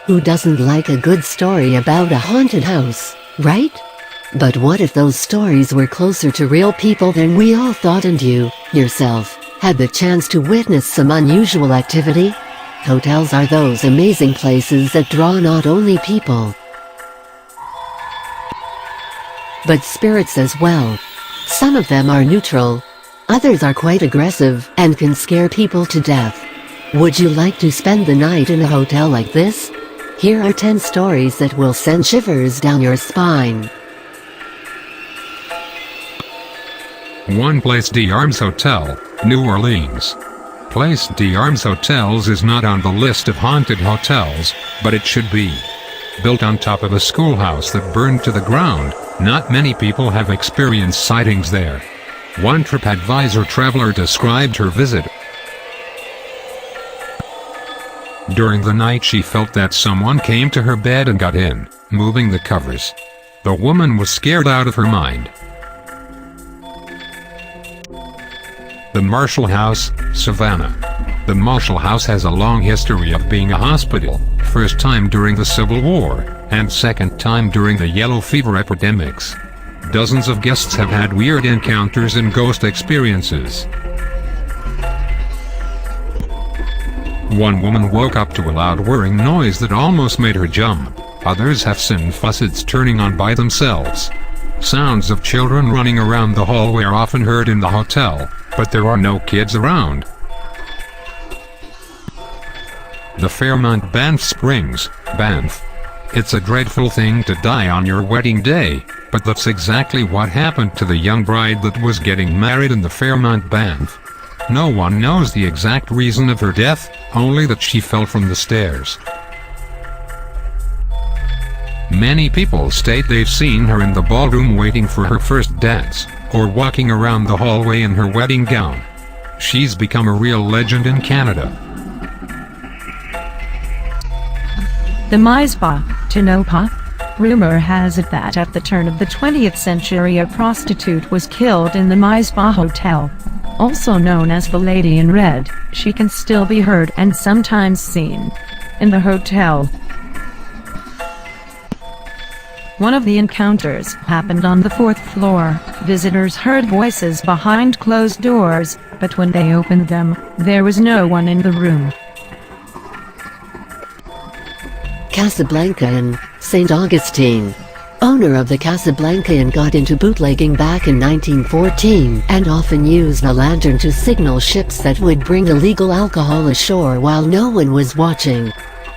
Who doesn't like a good story about a haunted house, right? But what if those stories were closer to real people than we all thought, and you, yourself, had the chance to witness some unusual activity? Hotels are those amazing places that draw not only people, but spirits as well. Some of them are neutral, others are quite aggressive and can scare people to death. Would you like to spend the night in a hotel like this? Here are 10 stories that will send shivers down your spine. 1 Place d'Armes Hotel, New Orleans. Place d'Armes Hotels is not on the list of haunted hotels, but it should be. Built on top of a schoolhouse that burned to the ground, not many people have experienced sightings there. One TripAdvisor traveler described her visit. During the night she felt that someone came to her bed and got in, moving the covers. The woman was scared out of her mind. The Marshall House, Savannah. The Marshall House has a long history of being a hospital, first time during the Civil War, and second time during the yellow fever epidemics. Dozens of guests have had weird encounters and ghost experiences. One woman woke up to a loud whirring noise that almost made her jump. Others have seen faucets turning on by themselves. Sounds of children running around the hallway are often heard in the hotel, but there are no kids around. The Fairmont Banff Springs, Banff. It's a dreadful thing to die on your wedding day, but that's exactly what happened to the young bride that was getting married in the Fairmont Banff. No one knows the exact reason of her death, only that she fell from the stairs. Many people state they've seen her in the ballroom waiting for her first dance, or walking around the hallway in her wedding gown. She's become a real legend in Canada. The Maispa, Tonopah. Rumor has it that at the turn of the 20th century a prostitute was killed in the Maispa Hotel. Also known as the Lady in Red, she can still be heard and sometimes seen in the hotel. One of the encounters happened on the 4th floor. Visitors heard voices behind closed doors, but when they opened them, there was no one in the room. Casablanca Inn, St. Augustine. Owner of the Casablanca Inn got into bootlegging back in 1914 and often used a lantern to signal ships that would bring illegal alcohol ashore while no one was watching.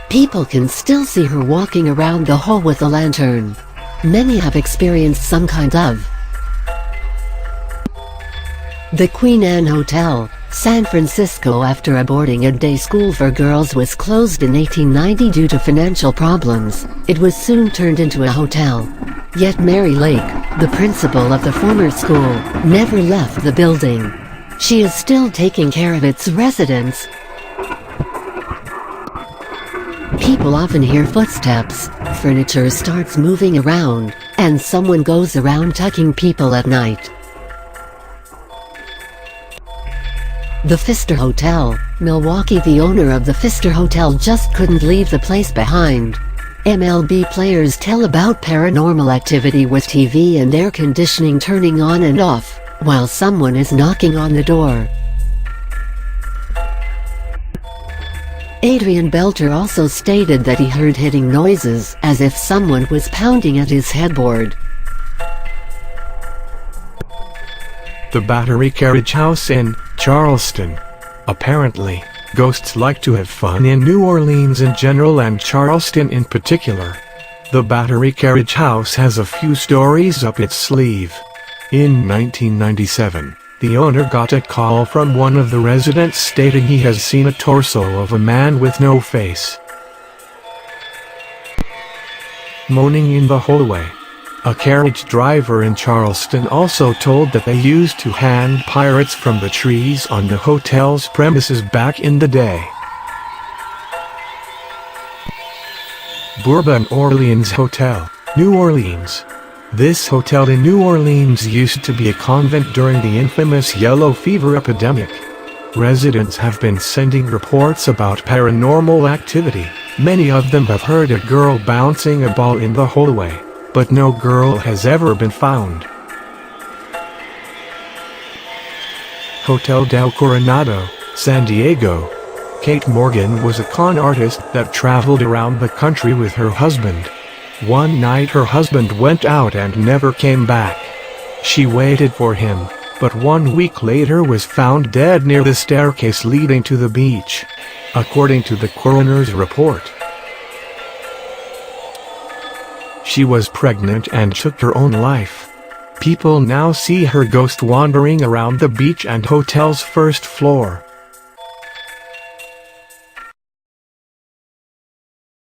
People can still see her walking around the hall with a lantern. Many have experienced some kind of the Queen Anne Hotel, San Francisco. After a boarding and day school for girls was closed in 1890 due to financial problems, it was soon turned into a hotel. Yet Mary Lake, the principal of the former school, never left the building. She is still taking care of its residents. People often hear footsteps, furniture starts moving around, and someone goes around tucking people at night. The Pfister Hotel, Milwaukee. The owner of the Pfister Hotel just couldn't leave the place behind. MLB players tell about paranormal activity with TV and air conditioning turning on and off, while someone is knocking on the door. Adrian Belter also stated that he heard hitting noises, as if someone was pounding at his headboard. The Battery Carriage House in Charleston. Apparently, ghosts like to have fun in New Orleans in general and Charleston in particular. The Battery Carriage House has a few stories up its sleeve. In 1997, the owner got a call from one of the residents stating he has seen a torso of a man with no face moaning in the hallway. A carriage driver in Charleston also told that they used to hand pirates from the trees on the hotel's premises back in the day. Bourbon Orleans Hotel, New Orleans. This hotel in New Orleans used to be a convent during the infamous yellow fever epidemic. Residents have been sending reports about paranormal activity. Many of them have heard a girl bouncing a ball in the hallway, but no girl has ever been found. Hotel del Coronado, San Diego. Kate Morgan was a con artist that traveled around the country with her husband. One night her husband went out and never came back. She waited for him, but 1 week later was found dead near the staircase leading to the beach, according to the coroner's report. She was pregnant and took her own life. People now see her ghost wandering around the beach and hotel's first floor.